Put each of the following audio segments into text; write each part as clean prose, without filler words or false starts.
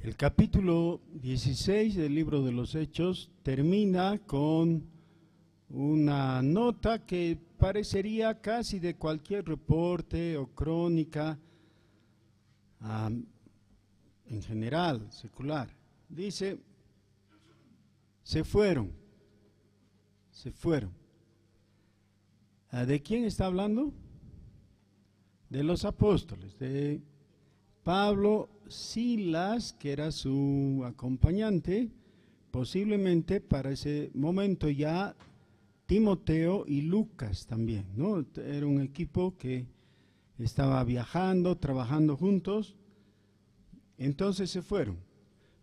El capítulo 16 del libro de los Hechos termina con una nota que parecería casi de cualquier reporte o crónica en general, secular. Dice, se fueron. ¿De quién está hablando? De los apóstoles, de Pablo, Silas, que era su acompañante, posiblemente para ese momento ya Timoteo y Lucas también, ¿no? Era un equipo que estaba viajando, trabajando juntos, entonces se fueron.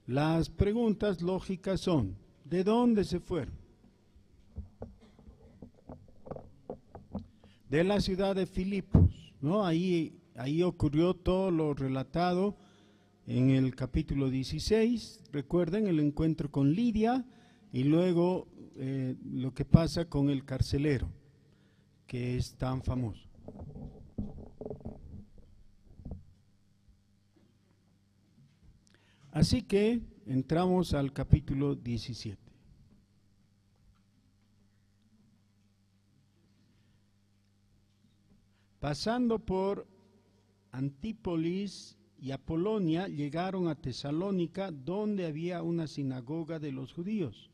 Las preguntas lógicas son, ¿de dónde se fueron? De la ciudad de Filipos, ¿no? Ahí ocurrió todo lo relatado en el capítulo 16, recuerden el encuentro con Lidia y luego lo que pasa con el carcelero, que es tan famoso. Así que entramos al capítulo 17. Pasando por Antípolis y Apolonia, llegaron a Tesalónica, donde había una sinagoga de los judíos.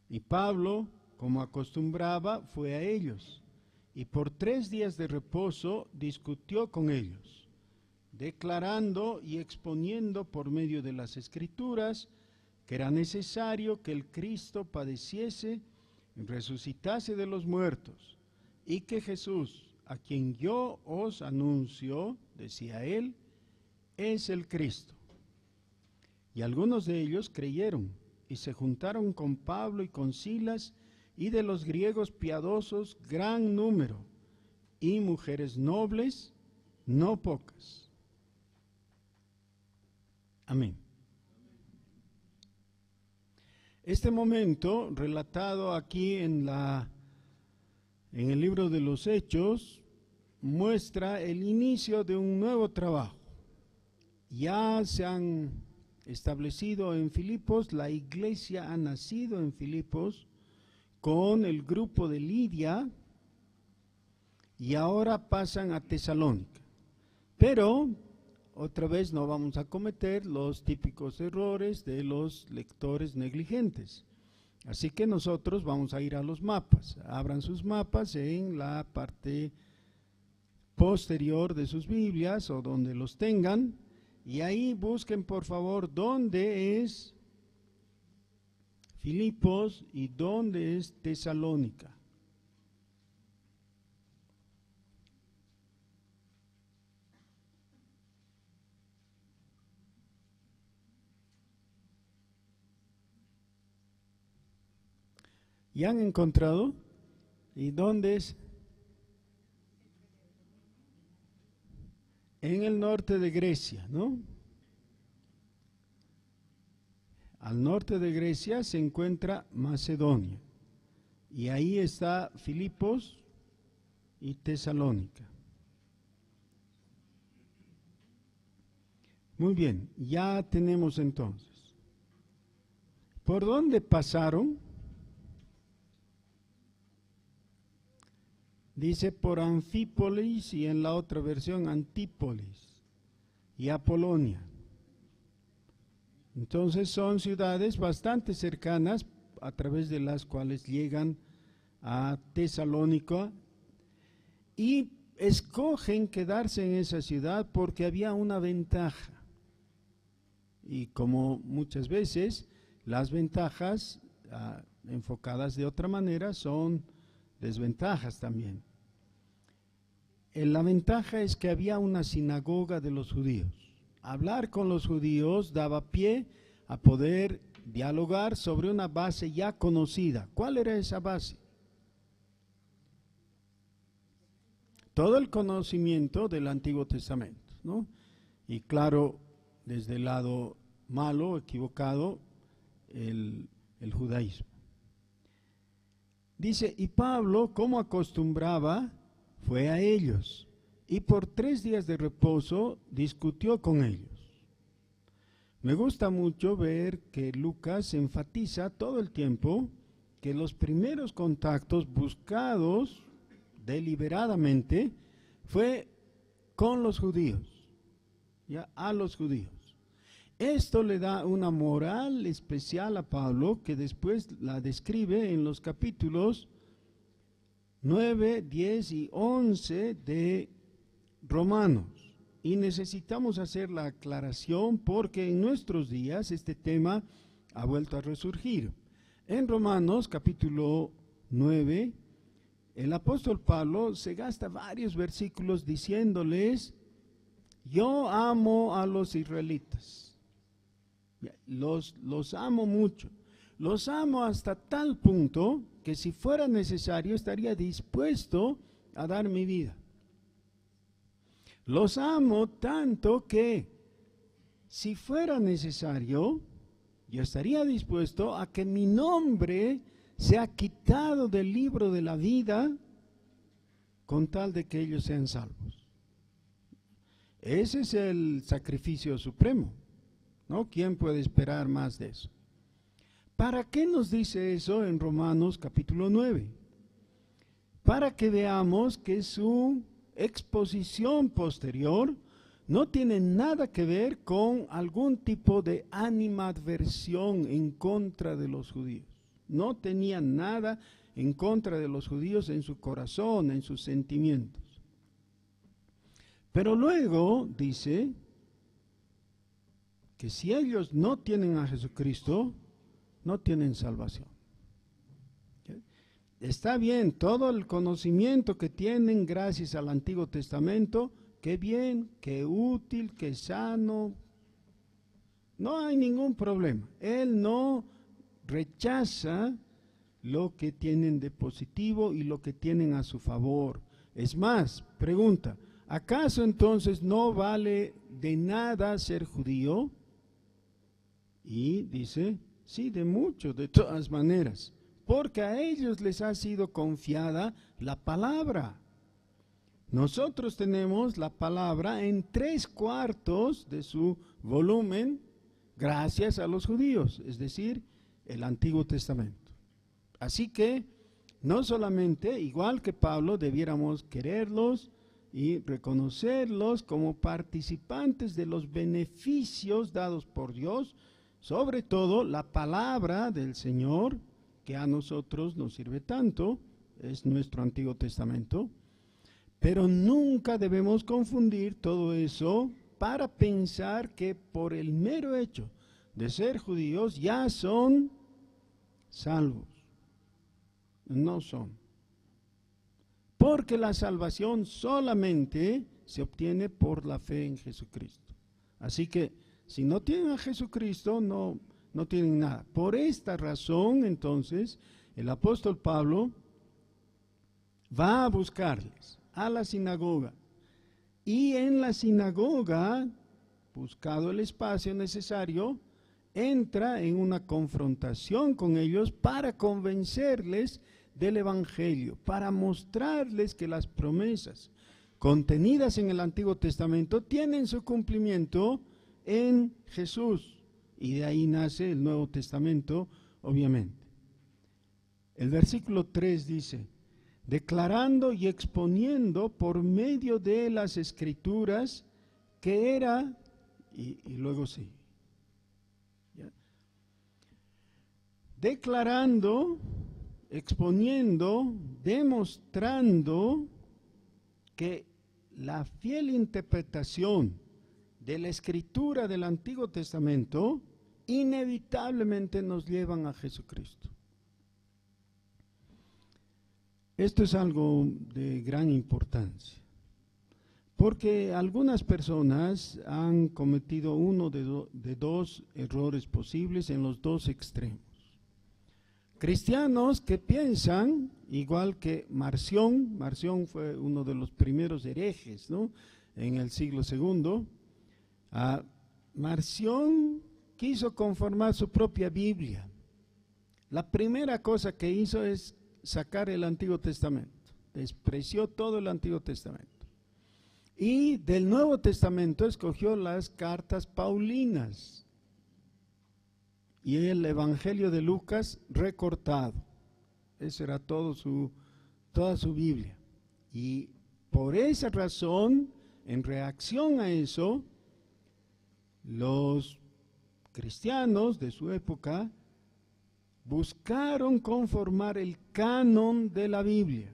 Y Pablo, como acostumbraba, fue a ellos, y por 3 días de reposo discutió con ellos, declarando y exponiendo por medio de las Escrituras que era necesario que el Cristo padeciese y resucitase de los muertos, y que Jesús, a quien yo os anuncio, decía él, es el Cristo. Y algunos de ellos creyeron y se juntaron con Pablo y con Silas, y de los griegos piadosos gran número, y mujeres nobles no pocas. Amén. Este momento relatado aquí en el libro de los Hechos muestra el inicio de un nuevo trabajo. Ya se han establecido en Filipos, la iglesia ha nacido en Filipos con el grupo de Lidia y ahora pasan a Tesalónica. Pero otra vez no vamos a cometer los típicos errores de los lectores negligentes. Así que nosotros vamos a ir a los mapas. Abran sus mapas en la parte posterior de sus Biblias o donde los tengan, y ahí busquen por favor dónde es Filipos y dónde es Tesalónica. ¿Ya han encontrado? ¿Y dónde es? En el norte de Grecia, ¿no? Al norte de Grecia se encuentra Macedonia, y ahí está Filipos y Tesalónica. Muy bien, ya tenemos entonces. ¿Por dónde pasaron? Dice por Anfípolis y en la otra versión Antípolis y Apolonia. Entonces son ciudades bastante cercanas a través de las cuales llegan a Tesalónica y escogen quedarse en esa ciudad porque había una ventaja. Y como muchas veces las ventajas enfocadas de otra manera son desventajas también. La ventaja es que había una sinagoga de los judíos. Hablar con los judíos daba pie a poder dialogar sobre una base ya conocida. ¿Cuál era esa base? Todo el conocimiento del Antiguo Testamento, ¿no? Y claro, desde el lado malo, equivocado, el judaísmo. Dice, y Pablo, como acostumbraba, fue a ellos, y por 3 días de reposo discutió con ellos. Me gusta mucho ver que Lucas enfatiza todo el tiempo que los primeros contactos buscados deliberadamente fue con los judíos, ya, a los judíos. Esto le da una moral especial a Pablo, que después la describe en los capítulos 9, 10 y 11 de Romanos. Y necesitamos hacer la aclaración porque en nuestros días este tema ha vuelto a resurgir. En Romanos capítulo 9, el apóstol Pablo se gasta varios versículos diciéndoles: yo amo a los israelitas. Los amo mucho, los amo hasta tal punto que si fuera necesario estaría dispuesto a dar mi vida. Los amo tanto que si fuera necesario yo estaría dispuesto a que mi nombre sea quitado del libro de la vida con tal de que ellos sean salvos. Ese es el sacrificio supremo, ¿no? ¿Quién puede esperar más de eso? ¿Para qué nos dice eso en Romanos capítulo 9? Para que veamos que su exposición posterior no tiene nada que ver con algún tipo de animadversión en contra de los judíos. No tenía nada en contra de los judíos en su corazón, en sus sentimientos. Pero luego dice que si ellos no tienen a Jesucristo, no tienen salvación. Está bien, todo el conocimiento que tienen gracias al Antiguo Testamento, qué bien, qué útil, qué sano, no hay ningún problema. Él no rechaza lo que tienen de positivo y lo que tienen a su favor. Es más, pregunta, ¿acaso entonces no vale de nada ser judío? Y dice, sí, de mucho, de todas maneras, porque a ellos les ha sido confiada la palabra. Nosotros tenemos la palabra en 3/4 de su volumen gracias a los judíos, es decir, el Antiguo Testamento. Así que no solamente, igual que Pablo, debiéramos quererlos y reconocerlos como participantes de los beneficios dados por Dios, sobre todo la palabra del Señor, que a nosotros nos sirve tanto, es nuestro Antiguo Testamento, pero nunca debemos confundir todo eso para pensar que por el mero hecho de ser judíos ya son salvos. No son. Porque la salvación solamente se obtiene por la fe en Jesucristo. Así que si no tienen a Jesucristo, no tienen nada. Por esta razón, entonces, el apóstol Pablo va a buscarles a la sinagoga. Y en la sinagoga, buscado el espacio necesario, entra en una confrontación con ellos para convencerles del Evangelio, para mostrarles que las promesas contenidas en el Antiguo Testamento tienen su cumplimiento en Jesús. Y de ahí nace el Nuevo Testamento, obviamente. El versículo 3 dice: declarando y exponiendo por medio de las Escrituras que era, y luego sí, ¿ya? Declarando, exponiendo, demostrando que la fiel interpretación de la Escritura del Antiguo Testamento inevitablemente nos llevan a Jesucristo. Esto es algo de gran importancia, porque algunas personas han cometido uno de dos errores posibles en los dos extremos. Cristianos que piensan, igual que Marción fue uno de los primeros herejes, ¿no?, en el siglo II. Marción quiso conformar su propia Biblia. La primera cosa que hizo es sacar el Antiguo Testamento, despreció todo el Antiguo Testamento. Y del Nuevo Testamento escogió las cartas paulinas, y el Evangelio de Lucas recortado. Esa era toda su Biblia. Y por esa razón, en reacción a eso, los cristianos de su época buscaron conformar el canon de la Biblia.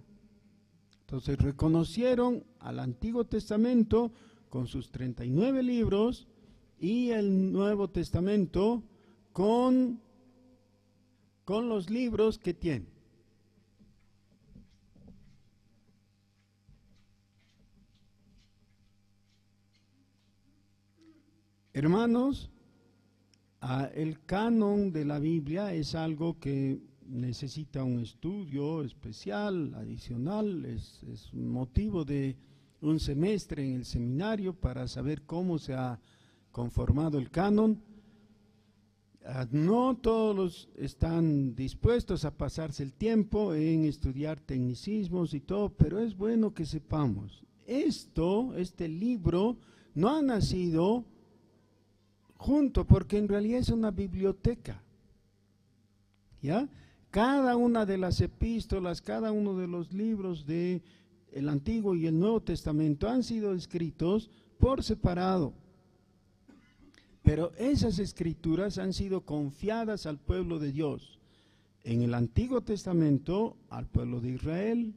Entonces reconocieron al Antiguo Testamento con sus 39 libros y el Nuevo Testamento con los libros que tiene. Hermanos, el canon de la Biblia es algo que necesita un estudio especial, adicional, es un motivo de un semestre en el seminario para saber cómo se ha conformado el canon. No todos están dispuestos a pasarse el tiempo en estudiar tecnicismos y todo, pero es bueno que sepamos, este libro no ha nacido junto, porque en realidad es una biblioteca, ¿ya? Cada una de las epístolas, cada uno de los libros del Antiguo y el Nuevo Testamento han sido escritos por separado, pero esas escrituras han sido confiadas al pueblo de Dios. En el Antiguo Testamento, al pueblo de Israel,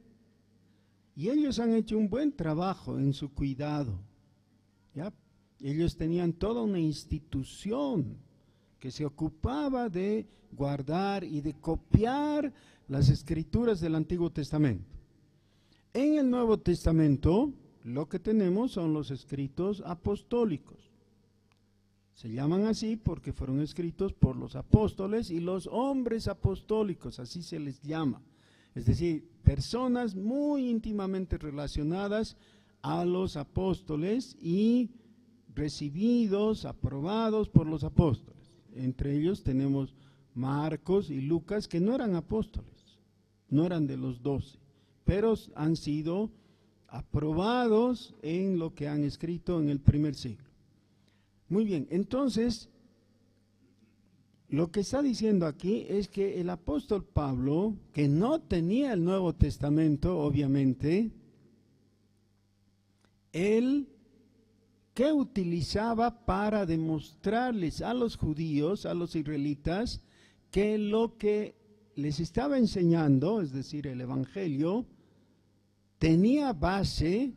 y ellos han hecho un buen trabajo en su cuidado, ¿ya? Ellos tenían toda una institución que se ocupaba de guardar y de copiar las escrituras del Antiguo Testamento. En el Nuevo Testamento lo que tenemos son los escritos apostólicos. Se llaman así porque fueron escritos por los apóstoles y los hombres apostólicos, así se les llama. Es decir, personas muy íntimamente relacionadas a los apóstoles y recibidos, aprobados por los apóstoles. Entre ellos tenemos Marcos y Lucas, que no eran apóstoles, no eran de los 12, pero han sido aprobados en lo que han escrito en el primer siglo. Muy bien, entonces, lo que está diciendo aquí es que el apóstol Pablo, que no tenía el Nuevo Testamento, obviamente, él que utilizaba para demostrarles a los judíos, a los israelitas, que lo que les estaba enseñando, es decir, el Evangelio, tenía base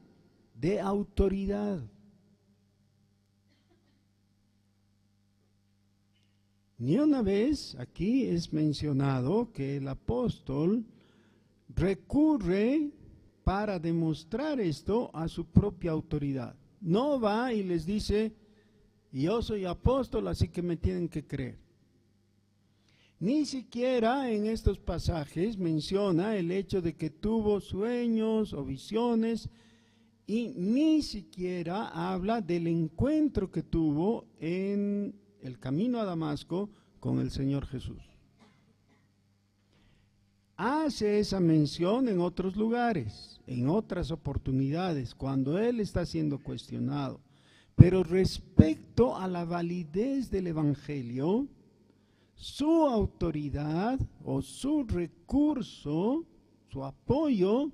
de autoridad. Ni una vez aquí es mencionado que el apóstol recurre para demostrar esto a su propia autoridad. No va y les dice, yo soy apóstol, así que me tienen que creer. Ni siquiera en estos pasajes menciona el hecho de que tuvo sueños o visiones, y ni siquiera habla del encuentro que tuvo en el camino a Damasco con el Señor Jesús. Hace esa mención en otros lugares, en otras oportunidades, cuando él está siendo cuestionado. Pero respecto a la validez del Evangelio, su autoridad o su recurso, su apoyo,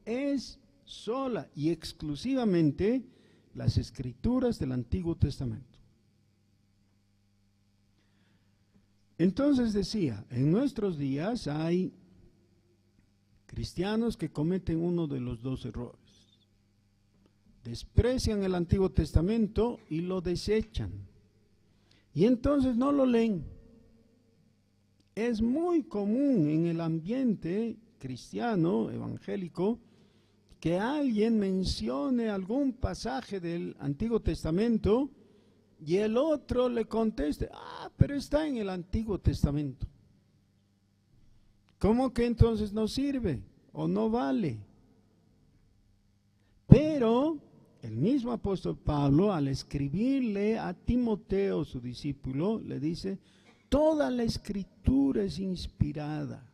es sola y exclusivamente las escrituras del Antiguo Testamento. Entonces decía, en nuestros días hay cristianos que cometen uno de los dos errores. Desprecian el Antiguo Testamento y lo desechan. Y entonces no lo leen. Es muy común en el ambiente cristiano, evangélico, que alguien mencione algún pasaje del Antiguo Testamento y el otro le conteste, pero está en el Antiguo Testamento. ¿Cómo que entonces no sirve o no vale? Pero el mismo apóstol Pablo, al escribirle a Timoteo, su discípulo, le dice, toda la escritura es inspirada.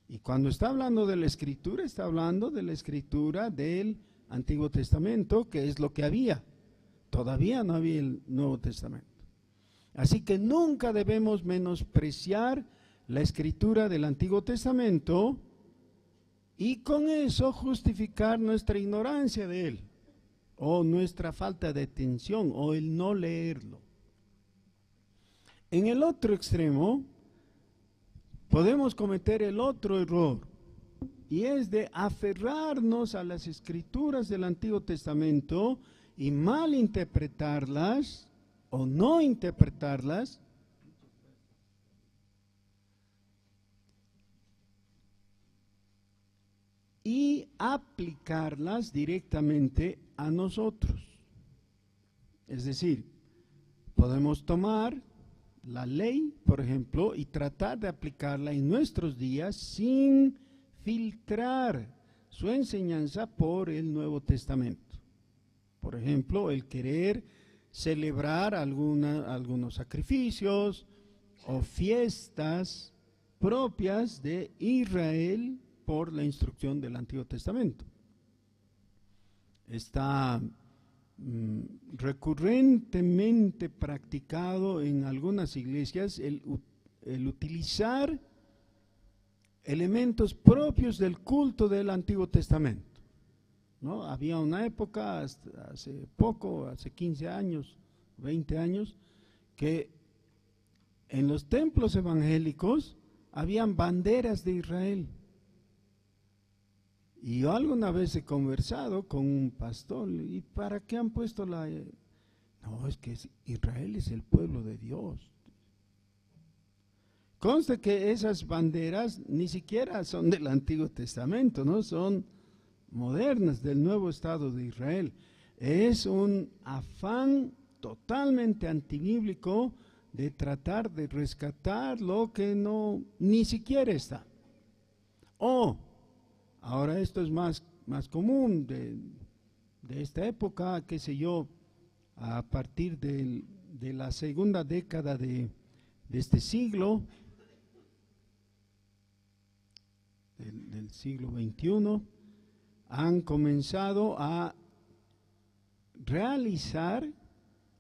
Y cuando está hablando de la escritura, está hablando de la escritura del Antiguo Testamento, que es lo que había. Todavía no había el Nuevo Testamento. Así que nunca debemos menospreciar la escritura del Antiguo Testamento y con eso justificar nuestra ignorancia de él, o nuestra falta de atención, o el no leerlo. En el otro extremo, podemos cometer el otro error, y es de aferrarnos a las escrituras del Antiguo Testamento y malinterpretarlas o no interpretarlas y aplicarlas directamente a nosotros. Es decir, podemos tomar la ley, por ejemplo, y tratar de aplicarla en nuestros días sin filtrar su enseñanza por el Nuevo Testamento. Por ejemplo, el querer celebrar algunos sacrificios o fiestas propias de Israel por la instrucción del Antiguo Testamento. Está recurrentemente practicado en algunas iglesias el utilizar elementos propios del culto del Antiguo Testamento, ¿no? Había una época, hace poco, hace 15 años, 20 años, que en los templos evangélicos habían banderas de Israel. Y yo alguna vez he conversado con un pastor, ¿y para qué han puesto la...? No, es que Israel es el pueblo de Dios. Conste que esas banderas ni siquiera son del Antiguo Testamento, ¿no? Son modernas del nuevo Estado de Israel. Es un afán totalmente antibíblico de tratar de rescatar lo que no, ni siquiera está. Ahora esto es más común de esta época, qué sé yo, a partir de la segunda década de este siglo, del siglo XXI, han comenzado a realizar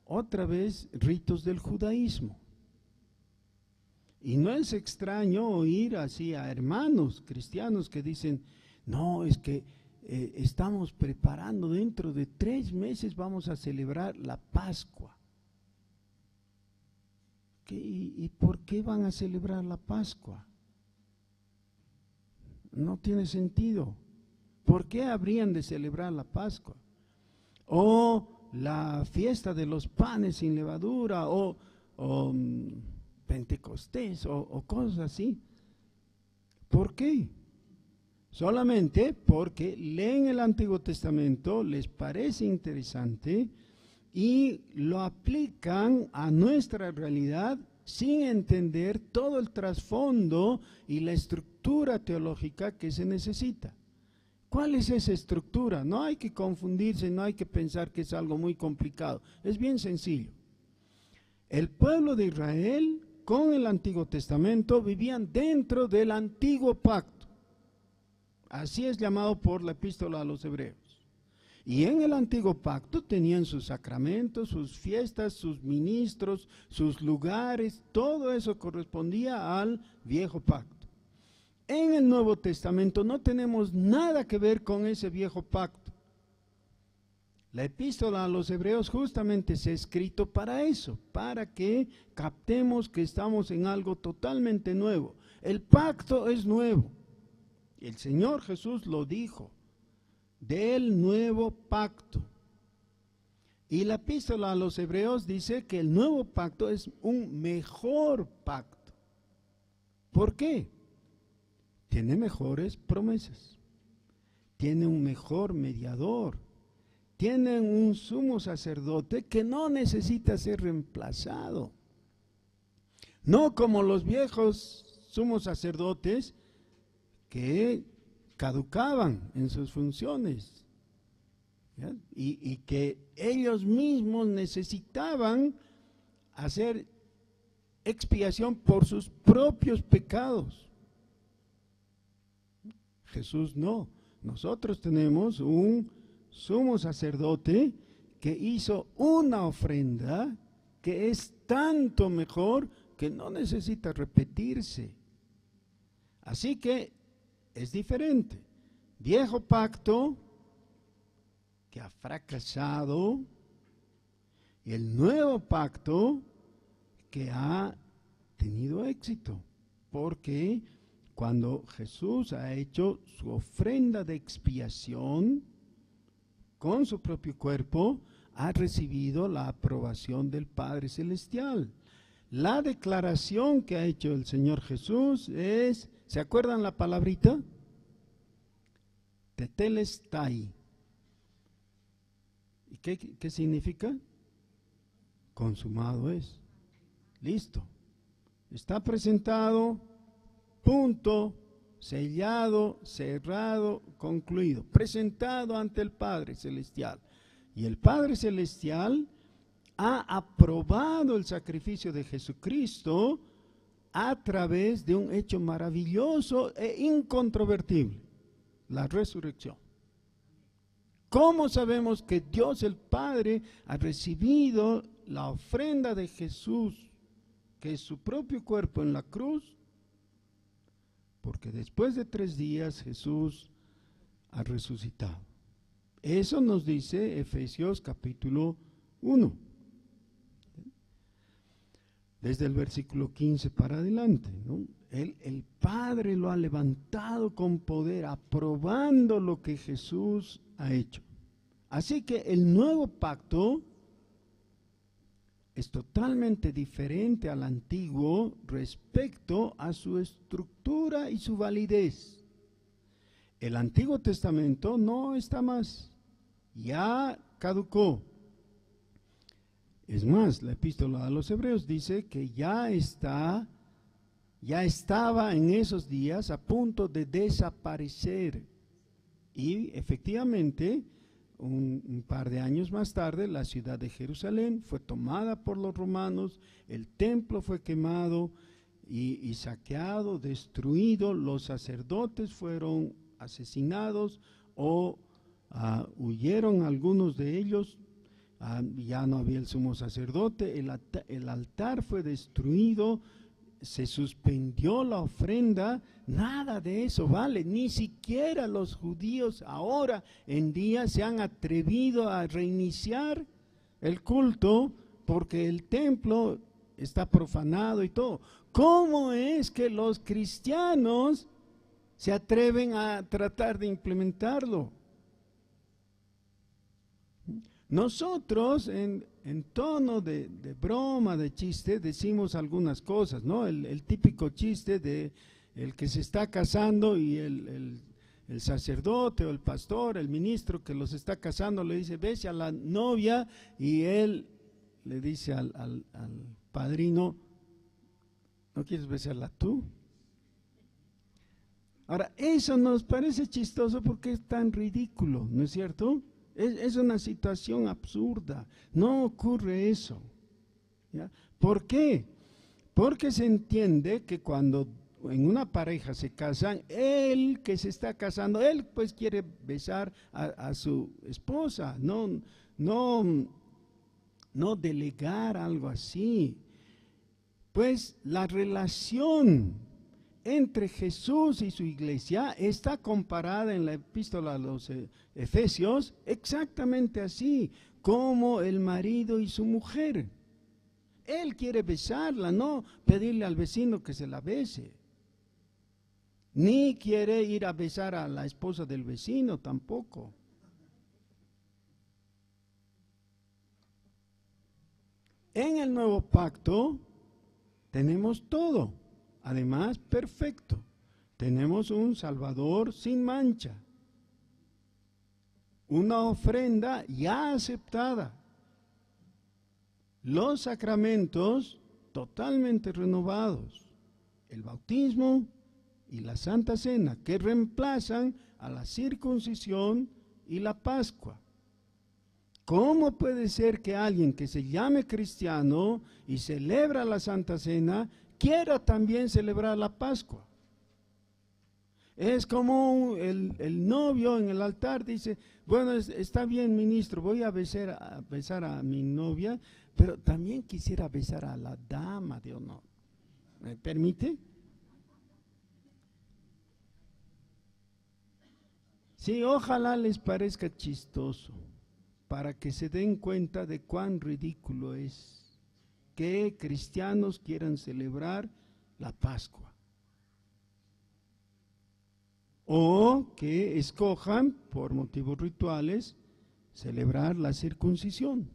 otra vez ritos del judaísmo. Y no es extraño oír así a hermanos cristianos que dicen, no, es que estamos preparando, dentro de 3 meses vamos a celebrar la Pascua. ¿Y por qué van a celebrar la Pascua? No tiene sentido. ¿Por qué habrían de celebrar la Pascua? O la fiesta de los panes sin levadura, o Pentecostés, o cosas así. ¿Por qué? Solamente porque leen el Antiguo Testamento, les parece interesante y lo aplican a nuestra realidad sin entender todo el trasfondo y la estructura teológica que se necesita. ¿Cuál es esa estructura? No hay que confundirse, no hay que pensar que es algo muy complicado. Es bien sencillo. El pueblo de Israel con el Antiguo Testamento vivían dentro del Antiguo Pacto. Así es llamado por la epístola a los Hebreos. Y en el Antiguo Pacto tenían sus sacramentos, sus fiestas, sus ministros, sus lugares, todo eso correspondía al Viejo Pacto. En el Nuevo Testamento no tenemos nada que ver con ese Viejo Pacto. La epístola a los Hebreos justamente se ha escrito para eso, para que captemos que estamos en algo totalmente nuevo. El pacto es nuevo. El Señor Jesús lo dijo, del nuevo pacto. Y la epístola a los Hebreos dice que el nuevo pacto es un mejor pacto. ¿Por qué? Tiene mejores promesas, tiene un mejor mediador, tiene un sumo sacerdote que no necesita ser reemplazado. No como los viejos sumos sacerdotes que caducaban en sus funciones, ¿ya? Y que ellos mismos necesitaban hacer expiación por sus propios pecados. Jesús no. Nosotros tenemos un sumo sacerdote que hizo una ofrenda que es tanto mejor que no necesita repetirse. Así que es diferente. Viejo pacto que ha fracasado y el nuevo pacto que ha tenido éxito, porque cuando Jesús ha hecho su ofrenda de expiación con su propio cuerpo, ha recibido la aprobación del Padre Celestial. La declaración que ha hecho el Señor Jesús es, ¿se acuerdan la palabrita? Tetelestai. ¿Y qué significa? Consumado es. Listo. Está presentado, punto, sellado, cerrado, concluido. Presentado ante el Padre Celestial. Y el Padre Celestial ha aprobado el sacrificio de Jesucristo a través de un hecho maravilloso e incontrovertible, la resurrección. ¿Cómo sabemos que Dios el Padre ha recibido la ofrenda de Jesús, que es su propio cuerpo en la cruz? Porque después de 3 días Jesús ha resucitado. Eso nos dice Efesios capítulo 1. Desde el versículo 15 para adelante, ¿no? El Padre lo ha levantado con poder, aprobando lo que Jesús ha hecho. Así que el nuevo pacto es totalmente diferente al antiguo respecto a su estructura y su validez. El Antiguo Testamento no está más, ya caducó. Es más, la epístola a los Hebreos dice que ya estaba en esos días a punto de desaparecer. Y efectivamente, un par de años más tarde, la ciudad de Jerusalén fue tomada por los romanos, el templo fue quemado y saqueado, destruido, los sacerdotes fueron asesinados o huyeron algunos de ellos. Ya no había el sumo sacerdote, el altar fue destruido, se suspendió la ofrenda, nada de eso vale, ni siquiera los judíos ahora en día se han atrevido a reiniciar el culto porque el templo está profanado y todo. ¿Cómo es que los cristianos se atreven a tratar de implementarlo? Nosotros en tono de broma, de chiste, decimos algunas cosas, ¿no? El típico chiste de el que se está casando y el sacerdote o el pastor, el ministro que los está casando le dice, bese a la novia, y él le dice al padrino, ¿no quieres besarla tú? Ahora, eso nos parece chistoso porque es tan ridículo, ¿no es cierto? Es una situación absurda, no ocurre eso, ¿ya? ¿Por qué? Porque se entiende que cuando en una pareja se casan, el que se está casando, él pues quiere besar a su esposa, no delegar algo así. Pues la relación entre Jesús y su iglesia está comparada en la epístola a los Efesios exactamente así, como el marido y su mujer. Él quiere besarla, no pedirle al vecino que se la bese. Ni quiere ir a besar a la esposa del vecino tampoco. En el nuevo pacto tenemos todo. Además, perfecto. Tenemos un Salvador sin mancha. Una ofrenda ya aceptada. Los sacramentos totalmente renovados. El bautismo y la Santa Cena, que reemplazan a la circuncisión y la Pascua. ¿Cómo puede ser que alguien que se llame cristiano y celebra la Santa Cena quiera también celebrar la Pascua? Es como el novio en el altar dice, bueno, está bien, ministro, voy a besar a mi novia, pero también quisiera besar a la dama de honor. ¿Me permite? Sí, ojalá les parezca chistoso, para que se den cuenta de cuán ridículo es que cristianos quieran celebrar la Pascua. O que escojan, por motivos rituales, celebrar la circuncisión.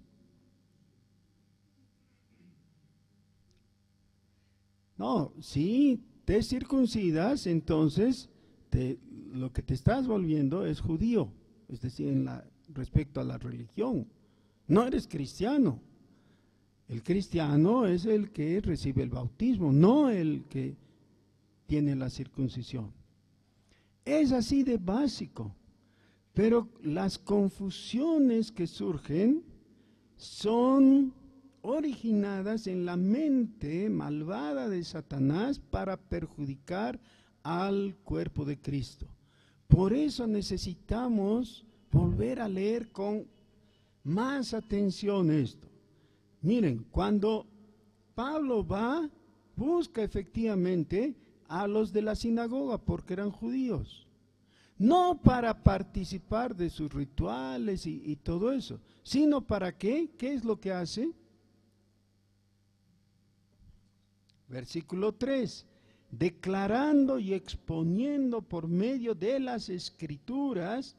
No, si te circuncidas, entonces lo que te estás volviendo es judío, es decir, respecto a la religión. No eres cristiano. El cristiano es el que recibe el bautismo, no el que tiene la circuncisión. Es así de básico, pero las confusiones que surgen son originadas en la mente malvada de Satanás para perjudicar al cuerpo de Cristo. Por eso necesitamos volver a leer con más atención esto. Miren, cuando Pablo busca efectivamente a los de la sinagoga porque eran judíos, no para participar de sus rituales y todo eso, sino para ¿qué? ¿Qué es lo que hace? Versículo 3, declarando y exponiendo por medio de las Escrituras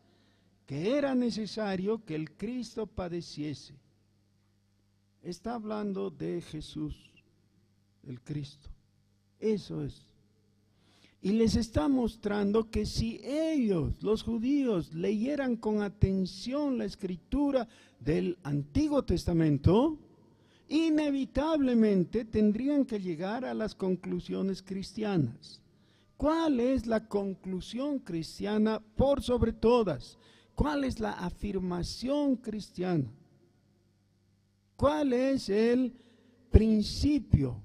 que era necesario que el Cristo padeciese. Está hablando de Jesús, el Cristo. Eso es. Y les está mostrando que si ellos, los judíos, leyeran con atención la escritura del Antiguo Testamento, inevitablemente tendrían que llegar a las conclusiones cristianas. ¿Cuál es la conclusión cristiana por sobre todas? ¿Cuál es la afirmación cristiana? ¿Cuál es el principio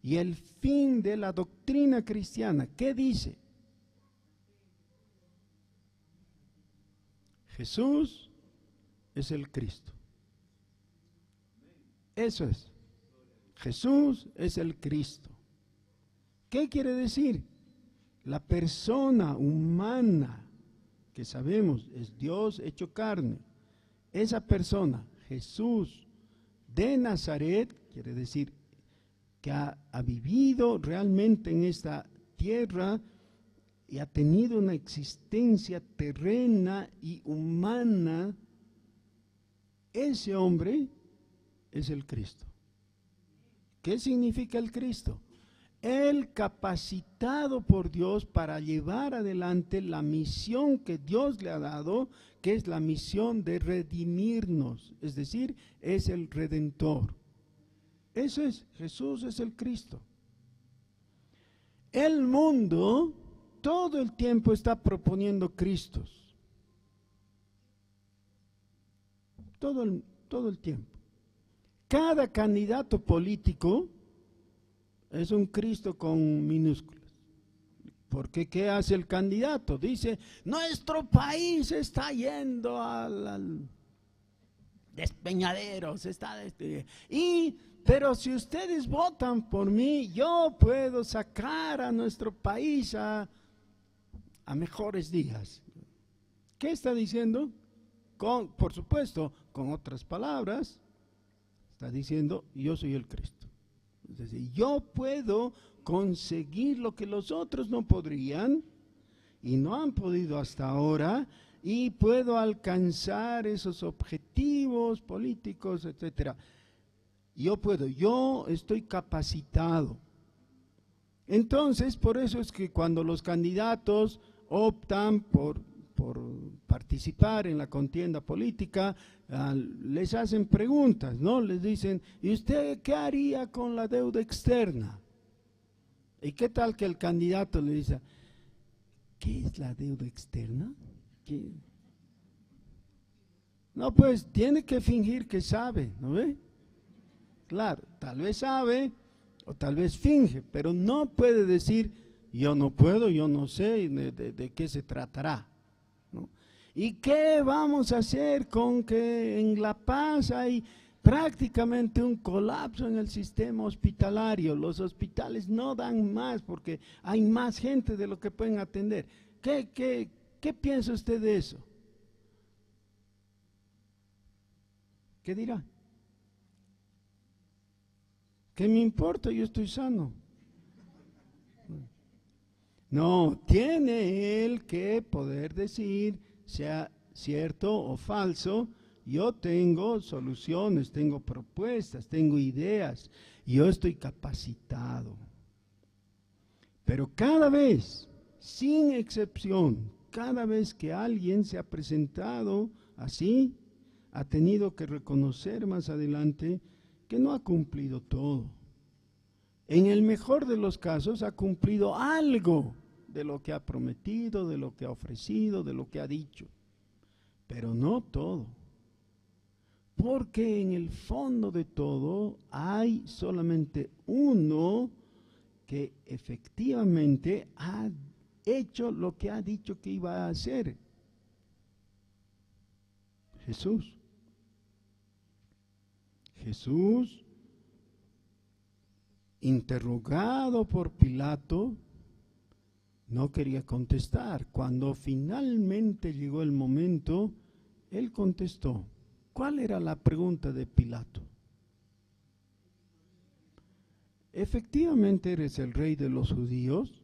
y el fin de la doctrina cristiana? ¿Qué dice? Jesús es el Cristo. Eso es. Jesús es el Cristo. ¿Qué quiere decir? La persona humana que sabemos es Dios hecho carne. Esa persona, Jesús de Nazaret, quiere decir que ha vivido realmente en esta tierra y ha tenido una existencia terrena y humana. Ese hombre es el Cristo. ¿Qué significa el Cristo? El capacitado por Dios para llevar adelante la misión que Dios le ha dado, que es la misión de redimirnos, es decir, es el Redentor. Eso es, Jesús es el Cristo. El mundo todo el tiempo está proponiendo Cristos. Todo el tiempo. Cada candidato político es un Cristo con minúsculas. Porque ¿qué hace el candidato? Dice, nuestro país está yendo al despeñadero, pero si ustedes votan por mí, yo puedo sacar a nuestro país a mejores días. ¿Qué está diciendo? Por supuesto, con otras palabras, está diciendo, yo soy el Cristo. Es decir, yo puedo conseguir lo que los otros no podrían y no han podido hasta ahora, y puedo alcanzar esos objetivos políticos, etcétera. Yo estoy capacitado. Entonces, por eso es que cuando los candidatos optan por participar en la contienda política, les hacen preguntas, ¿no? Les dicen, ¿y usted qué haría con la deuda externa? ¿Y qué tal que el candidato le dice, ¿qué es la deuda externa? ¿Qué? No, pues tiene que fingir que sabe, ¿no ve? Claro, tal vez sabe o tal vez finge, pero no puede decir, yo no puedo, yo no sé de qué se tratará, ¿no? ¿Y qué vamos a hacer con que en La Paz hay prácticamente un colapso en el sistema hospitalario? Los hospitales no dan más porque hay más gente de lo que pueden atender. ¿Qué piensa usted de eso? ¿Qué dirá? ¿Qué me importa? Yo estoy sano. No, tiene él que poder decir, sea cierto o falso, yo tengo soluciones, tengo propuestas, tengo ideas, yo estoy capacitado. Pero cada vez, sin excepción, cada vez que alguien se ha presentado así, ha tenido que reconocer más adelante que no ha cumplido todo. En el mejor de los casos ha cumplido algo de lo que ha prometido, de lo que ha ofrecido, de lo que ha dicho, pero no todo. Porque en el fondo de todo hay solamente uno que efectivamente ha hecho lo que ha dicho que iba a hacer: Jesús. Jesús, interrogado por Pilato, no quería contestar. Cuando finalmente llegó el momento, él contestó. ¿Cuál era la pregunta de Pilato? ¿Efectivamente eres el rey de los judíos?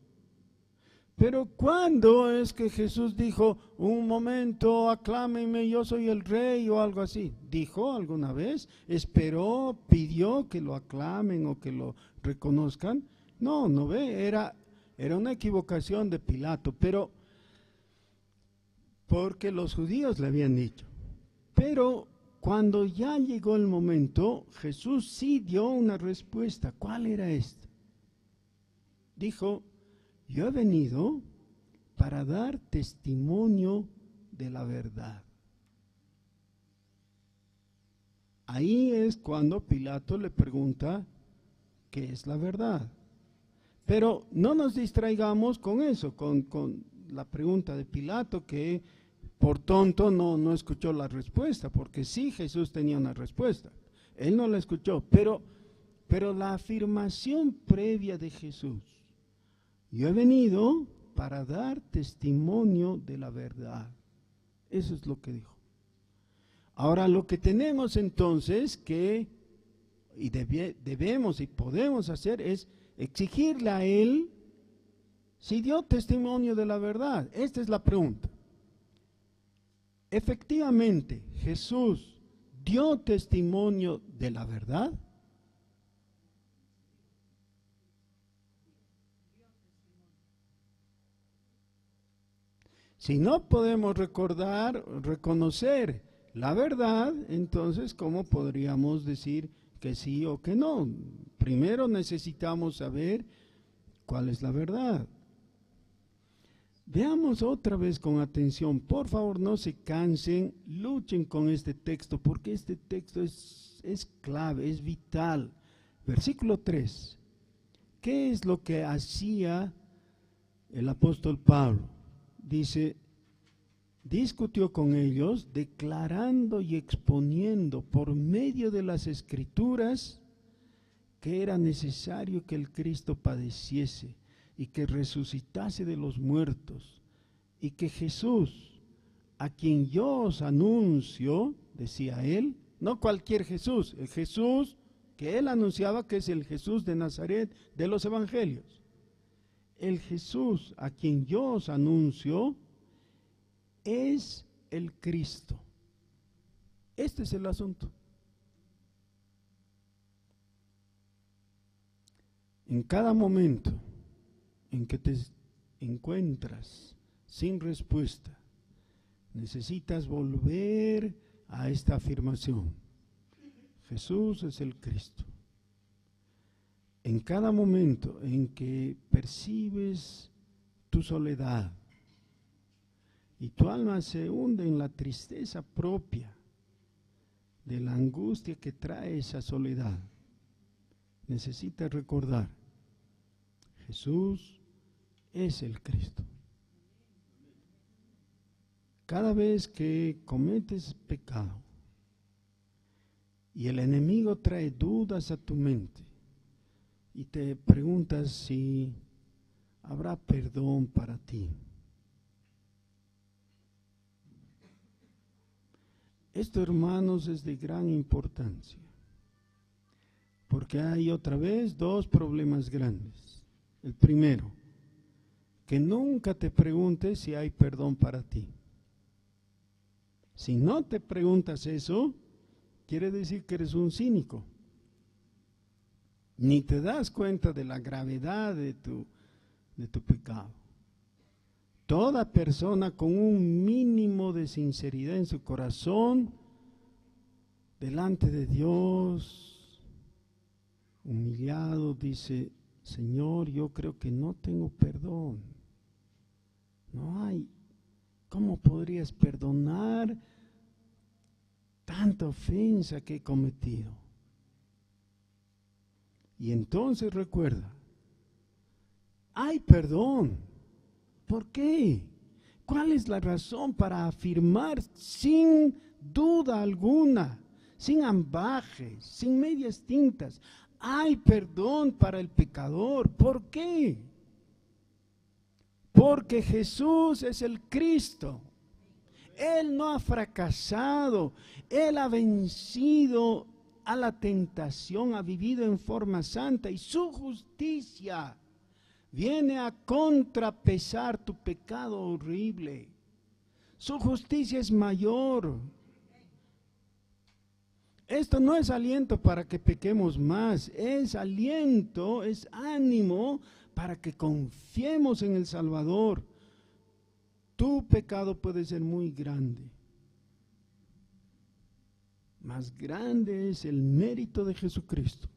Pero ¿cuándo es que Jesús dijo, un momento, aclámenme, yo soy el rey o algo así? ¿Dijo alguna vez? ¿Esperó, pidió que lo aclamen o que lo reconozcan? No, no ve, era una equivocación de Pilato, pero porque los judíos le habían dicho. Pero cuando ya llegó el momento, Jesús sí dio una respuesta. ¿Cuál era esta? Dijo, yo he venido para dar testimonio de la verdad. Ahí es cuando Pilato le pregunta, ¿qué es la verdad? Pero no nos distraigamos con eso, con la pregunta de Pilato, que por tonto no escuchó la respuesta, porque sí Jesús tenía una respuesta. Él no la escuchó, pero la afirmación previa de Jesús, yo he venido para dar testimonio de la verdad. Eso es lo que dijo. Ahora, lo que tenemos entonces que, y debemos y podemos hacer, es exigirle a él si dio testimonio de la verdad. Esta es la pregunta. ¿Efectivamente Jesús dio testimonio de la verdad? Si no podemos reconocer la verdad, entonces ¿cómo podríamos decir que sí o que no? Primero necesitamos saber cuál es la verdad. Veamos otra vez con atención, por favor no se cansen, luchen con este texto, porque este texto es clave, es vital. Versículo 3, ¿qué es lo que hacía el apóstol Pablo? Dice, discutió con ellos, declarando y exponiendo por medio de las Escrituras que era necesario que el Cristo padeciese y que resucitase de los muertos, y que Jesús, a quien yo os anuncio, decía él, no cualquier Jesús, el Jesús que él anunciaba, que es el Jesús de Nazaret de los evangelios. El Jesús a quien yo os anuncio es el Cristo. Este es el asunto. En cada momento en que te encuentras sin respuesta, necesitas volver a esta afirmación. Jesús es el Cristo. En cada momento en que percibes tu soledad y tu alma se hunde en la tristeza propia de la angustia que trae esa soledad, necesitas recordar, Jesús es el Cristo. Cada vez que cometes pecado y el enemigo trae dudas a tu mente y te preguntas si habrá perdón para ti, esto, hermanos, es de gran importancia, porque hay otra vez dos problemas grandes. El primero, que nunca te preguntes si hay perdón para ti. Si no te preguntas eso, quiere decir que eres un cínico. Ni te das cuenta de la gravedad de tu pecado. Toda persona con un mínimo de sinceridad en su corazón, delante de Dios, humillado, dice: Señor, yo creo que no tengo perdón. No hay. ¿Cómo podrías perdonar tanta ofensa que he cometido? Y entonces recuerda, hay perdón. ¿Por qué? ¿Cuál es la razón para afirmar sin duda alguna, sin ambajes, sin medias tintas? Hay perdón para el pecador. ¿Por qué? Porque Jesús es el Cristo. Él no ha fracasado. Él ha vencido a la tentación, ha vivido en forma santa y su justicia viene a contrapesar tu pecado horrible. Su justicia es mayor. Esto no es aliento para que pequemos más, es aliento, es ánimo para que confiemos en el Salvador. Tu pecado puede ser muy grande. Más grande es el mérito de Jesucristo.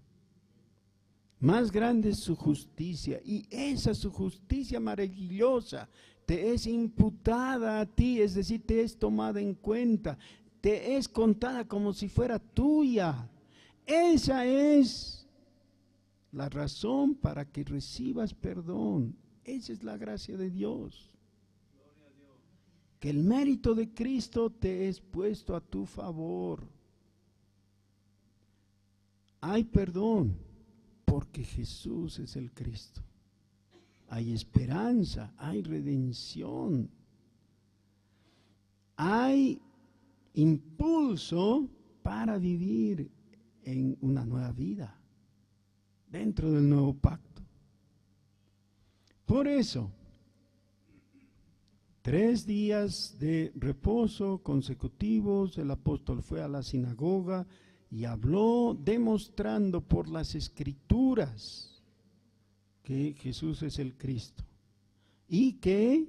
Más grande es su justicia, y esa su justicia maravillosa te es imputada a ti, es decir, te es tomada en cuenta, te es contada como si fuera tuya. Esa es la razón para que recibas perdón. Esa es la gracia de Dios. Que el mérito de Cristo te es puesto a tu favor. Hay perdón porque Jesús es el Cristo. Hay esperanza, hay redención. Hay impulso para vivir en una nueva vida, dentro del nuevo pacto. Por eso, 3 días de reposo consecutivos, el apóstol fue a la sinagoga y habló demostrando por las Escrituras que Jesús es el Cristo y que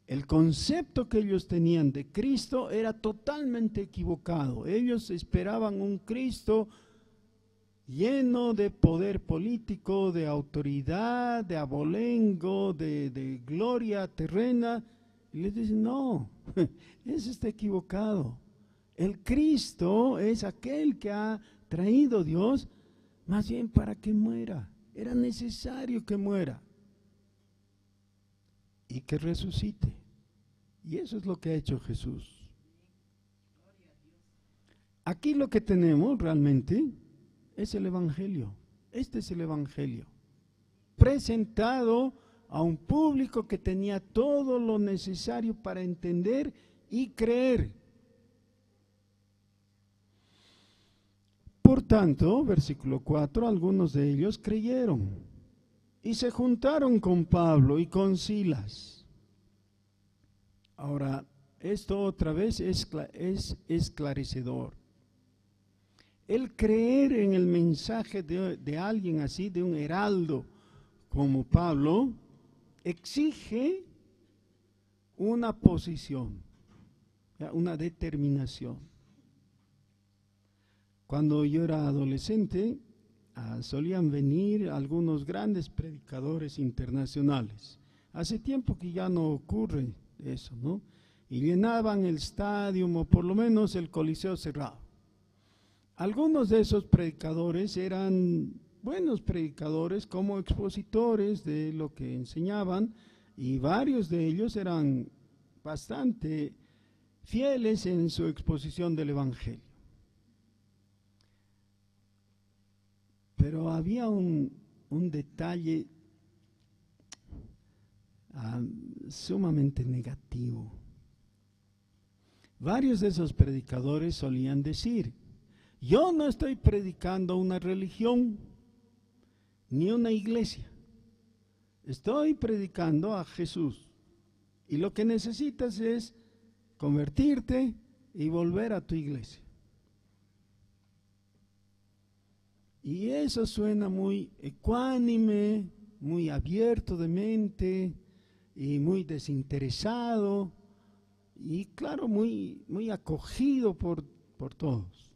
el concepto que ellos tenían de Cristo era totalmente equivocado. Ellos esperaban un Cristo lleno de poder político, de autoridad, de abolengo, de gloria terrena. Y les dicen: no, eso está equivocado. El Cristo es aquel que ha traído Dios más bien para que muera. Era necesario que muera y que resucite. Y eso es lo que ha hecho Jesús. Aquí lo que tenemos realmente es el Evangelio. Este es el Evangelio presentado a un público que tenía todo lo necesario para entender y creer. Por tanto, versículo 4, algunos de ellos creyeron y se juntaron con Pablo y con Silas. Ahora, esto otra vez es esclarecedor. El creer en el mensaje de alguien así, de un heraldo como Pablo, exige una posición, una determinación. Cuando yo era adolescente, solían venir algunos grandes predicadores internacionales. Hace tiempo que ya no ocurre eso, ¿no? Y llenaban el estadio o por lo menos el Coliseo cerrado. Algunos de esos predicadores eran buenos predicadores como expositores de lo que enseñaban, y varios de ellos eran bastante fieles en su exposición del Evangelio. Pero había un detalle sumamente negativo. Varios de esos predicadores solían decir: yo no estoy predicando una religión ni una iglesia, estoy predicando a Jesús, y lo que necesitas es convertirte y volver a tu iglesia. Y eso suena muy ecuánime, muy abierto de mente y muy desinteresado, y claro, muy acogido por todos.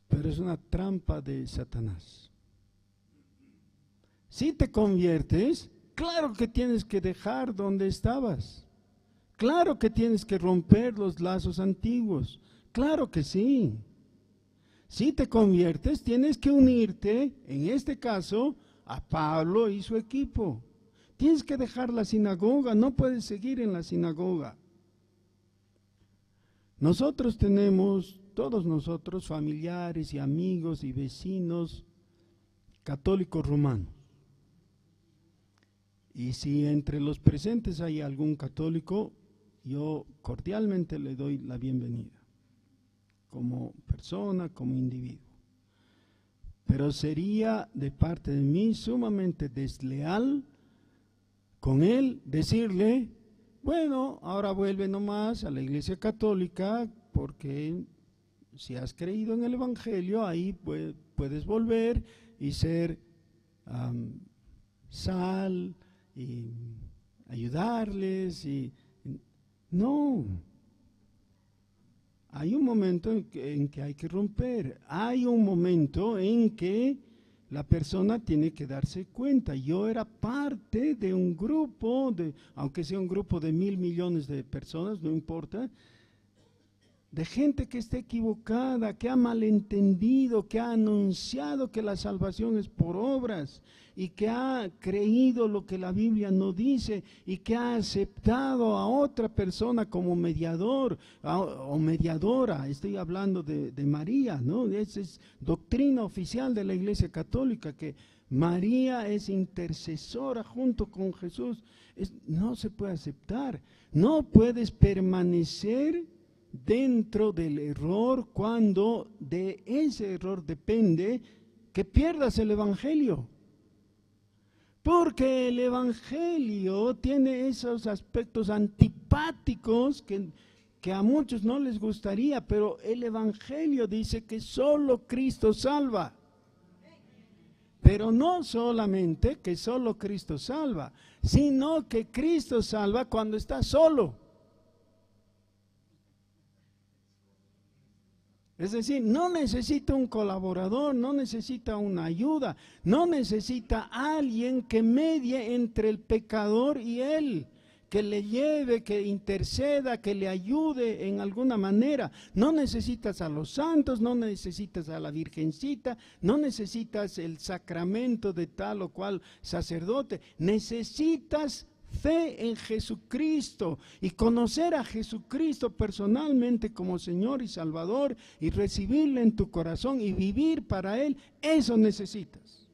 Pero es una trampa de Satanás. Si te conviertes, claro que tienes que dejar donde estabas. Claro que tienes que romper los lazos antiguos. Claro que sí. Si te conviertes, tienes que unirte, en este caso, a Pablo y su equipo. Tienes que dejar la sinagoga, no puedes seguir en la sinagoga. Nosotros tenemos, todos nosotros, familiares y amigos y vecinos católicos romanos. Y si entre los presentes hay algún católico, yo cordialmente le doy la bienvenida, como persona, como individuo. Pero sería de parte de mí sumamente desleal con él decirle: bueno, ahora vuelve nomás a la Iglesia Católica, porque si has creído en el Evangelio, ahí puedes volver y ser sal y ayudarles. No. Hay un momento en que hay que romper. Hay un momento en que la persona tiene que darse cuenta: yo era parte de un grupo, aunque sea un grupo de 1.000 millones de personas, no importa, de gente que está equivocada, que ha malentendido, que ha anunciado que la salvación es por obras, y que ha creído lo que la Biblia no dice, y que ha aceptado a otra persona como mediador o mediadora. Estoy hablando de María, ¿no? Esa es doctrina oficial de la Iglesia Católica, que María es intercesora junto con Jesús. No se puede aceptar. No puedes permanecer dentro del error cuando de ese error depende que pierdas el Evangelio. Porque el Evangelio tiene esos aspectos antipáticos que a muchos no les gustaría, pero el Evangelio dice que solo Cristo salva. Pero no solamente que solo Cristo salva, sino que Cristo salva cuando está solo. Es decir, no necesita un colaborador, no necesita una ayuda, no necesita alguien que medie entre el pecador y él, que le lleve, que interceda, que le ayude en alguna manera. No necesitas a los santos, no necesitas a la Virgencita, no necesitas el sacramento de tal o cual sacerdote. Necesitas fe en Jesucristo y conocer a Jesucristo personalmente como Señor y Salvador, y recibirle en tu corazón y vivir para Él. Eso necesitas.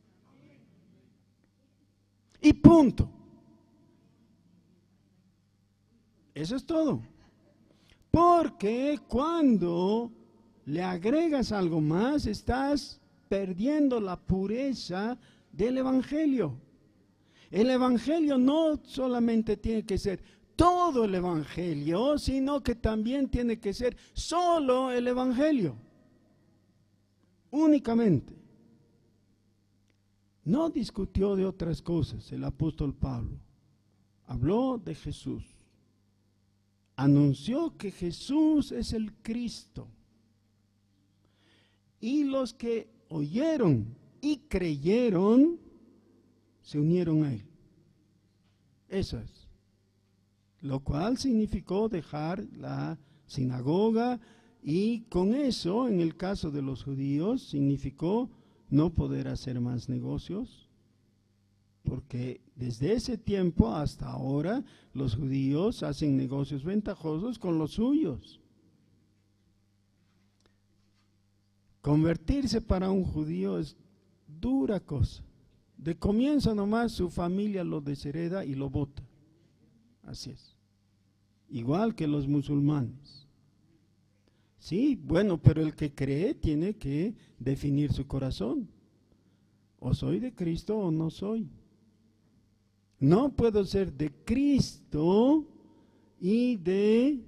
Y punto. Eso es todo. Porque cuando le agregas algo más, estás perdiendo la pureza del Evangelio. El Evangelio no solamente tiene que ser todo el Evangelio, sino que también tiene que ser solo el Evangelio. Únicamente. No discutió de otras cosas el apóstol Pablo. Habló de Jesús. Anunció que Jesús es el Cristo. Y los que oyeron y creyeron se unieron a él. Eso es. Lo cual significó dejar la sinagoga y con eso, en el caso de los judíos, significó no poder hacer más negocios, porque desde ese tiempo hasta ahora los judíos hacen negocios ventajosos con los suyos. Convertirse para un judío es dura cosa. De comienzo nomás su familia lo deshereda y lo bota. Así es. Igual que los musulmanes. Sí, bueno, pero el que cree tiene que definir su corazón. O soy de Cristo o no soy. No puedo ser de Cristo y de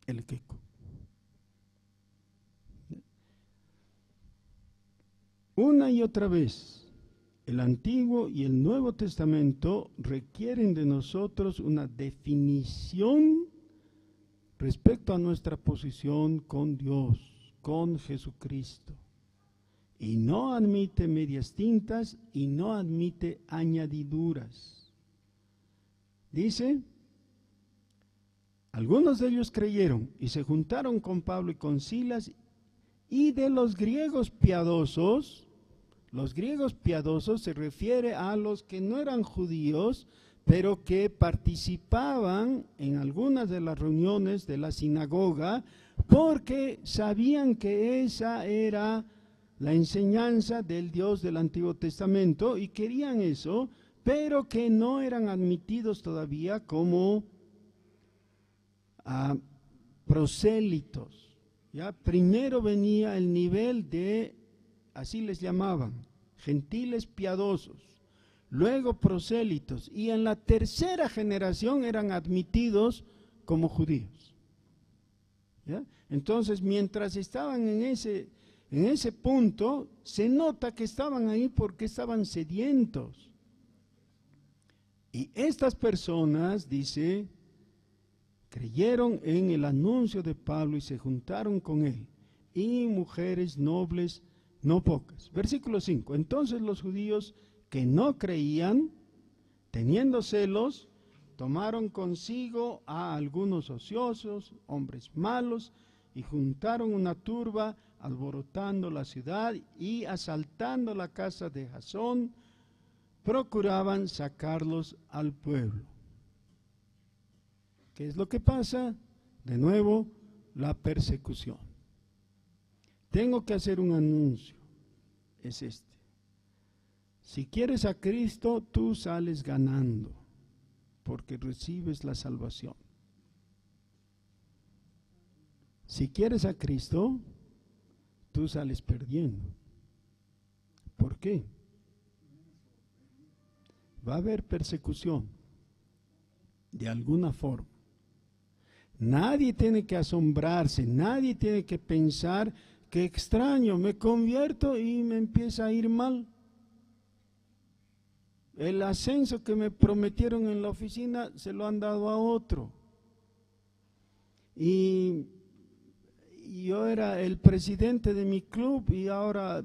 el queco. Una y otra vez, el Antiguo y el Nuevo Testamento requieren de nosotros una definición respecto a nuestra posición con Dios, con Jesucristo. Y no admite medias tintas y no admite añadiduras. Dice, algunos de ellos creyeron y se juntaron con Pablo y con Silas, y de los griegos piadosos se refiere a los que no eran judíos, pero que participaban en algunas de las reuniones de la sinagoga, porque sabían que esa era la enseñanza del Dios del Antiguo Testamento y querían eso, pero que no eran admitidos todavía como prosélitos. ¿Ya? Primero venía el nivel de, así les llamaban, gentiles piadosos, luego prosélitos, y en la tercera generación eran admitidos como judíos. ¿Ya? Entonces, mientras estaban en ese punto, se nota que estaban ahí porque estaban sedientos. Y estas personas, dice, creyeron en el anuncio de Pablo y se juntaron con él, y mujeres nobles no pocas. Versículo 5. Entonces los judíos que no creían, teniendo celos, tomaron consigo a algunos ociosos, hombres malos, y juntaron una turba, alborotando la ciudad y asaltando la casa de Jasón, procuraban sacarlos al pueblo. ¿Qué es lo que pasa? De nuevo, la persecución. Tengo que hacer un anuncio, es este. Si quieres a Cristo, tú sales ganando, porque recibes la salvación. Si quieres a Cristo, tú sales perdiendo. ¿Por qué? Va a haber persecución, de alguna forma. Nadie tiene que asombrarse, nadie tiene que pensar que extraño, me convierto y me empieza a ir mal. El ascenso que me prometieron en la oficina se lo han dado a otro. Y yo era el presidente de mi club y ahora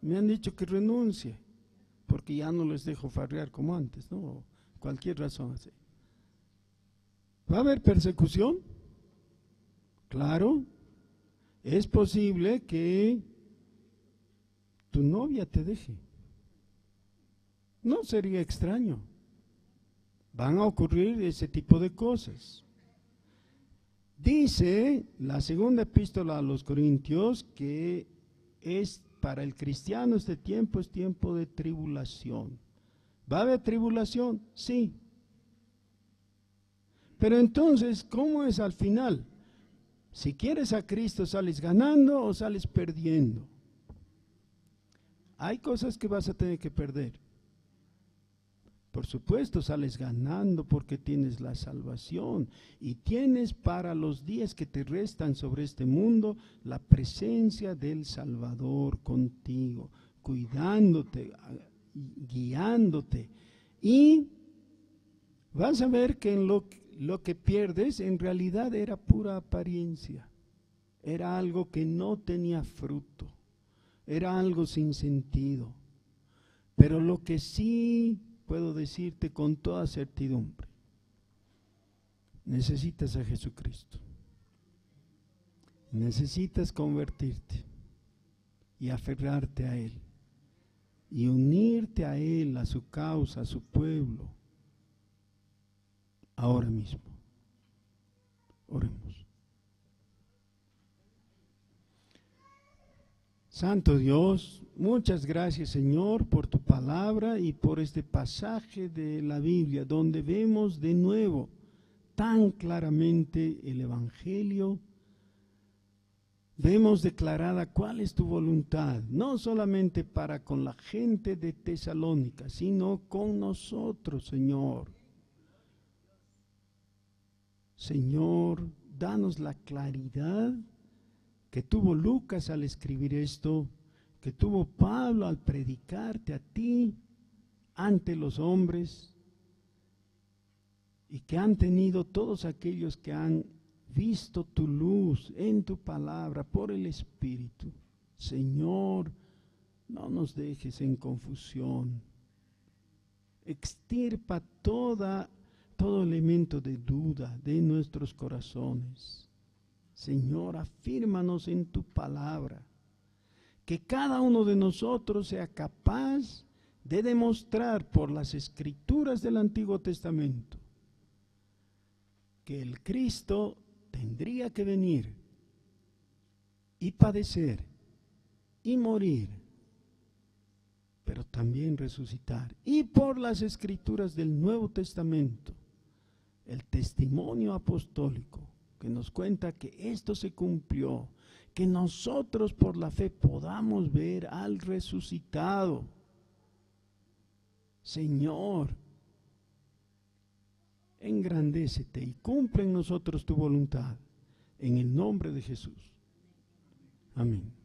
me han dicho que renuncie, porque ya no les dejo farrear como antes, ¿no? Cualquier razón así. ¿Va a haber persecución? Claro. Es posible que tu novia te deje. No sería extraño. Van a ocurrir ese tipo de cosas. Dice la segunda epístola a los Corintios que es para el cristiano este tiempo es tiempo de tribulación. ¿Va a haber tribulación? Sí. Pero entonces, ¿cómo es al final? Si quieres a Cristo, ¿sales ganando o sales perdiendo? Hay cosas que vas a tener que perder. Por supuesto, sales ganando porque tienes la salvación y tienes para los días que te restan sobre este mundo la presencia del Salvador contigo, cuidándote, guiándote. Y vas a ver que en lo que pierdes en realidad era pura apariencia, era algo que no tenía fruto, era algo sin sentido. Pero lo que sí puedo decirte con toda certidumbre, necesitas a Jesucristo. Necesitas convertirte y aferrarte a Él y unirte a Él, a su causa, a su pueblo, ahora mismo. Oremos. Santo Dios, muchas gracias, Señor, por tu palabra y por este pasaje de la Biblia, donde vemos de nuevo tan claramente el Evangelio. Vemos declarada cuál es tu voluntad, no solamente para con la gente de Tesalónica, sino con nosotros, Señor. Señor, danos la claridad que tuvo Lucas al escribir esto, que tuvo Pablo al predicarte a ti ante los hombres, y que han tenido todos aquellos que han visto tu luz en tu palabra por el Espíritu. Señor, no nos dejes en confusión. Extirpa todo elemento de duda de nuestros corazones. Señor, afírmanos en tu palabra. Que cada uno de nosotros sea capaz de demostrar por las escrituras del Antiguo Testamento que el Cristo tendría que venir y padecer y morir, pero también resucitar. Y por las escrituras del Nuevo Testamento, el testimonio apostólico que nos cuenta que esto se cumplió, que nosotros por la fe podamos ver al resucitado. Señor, engrandécete y cumple en nosotros tu voluntad, en el nombre de Jesús. Amén.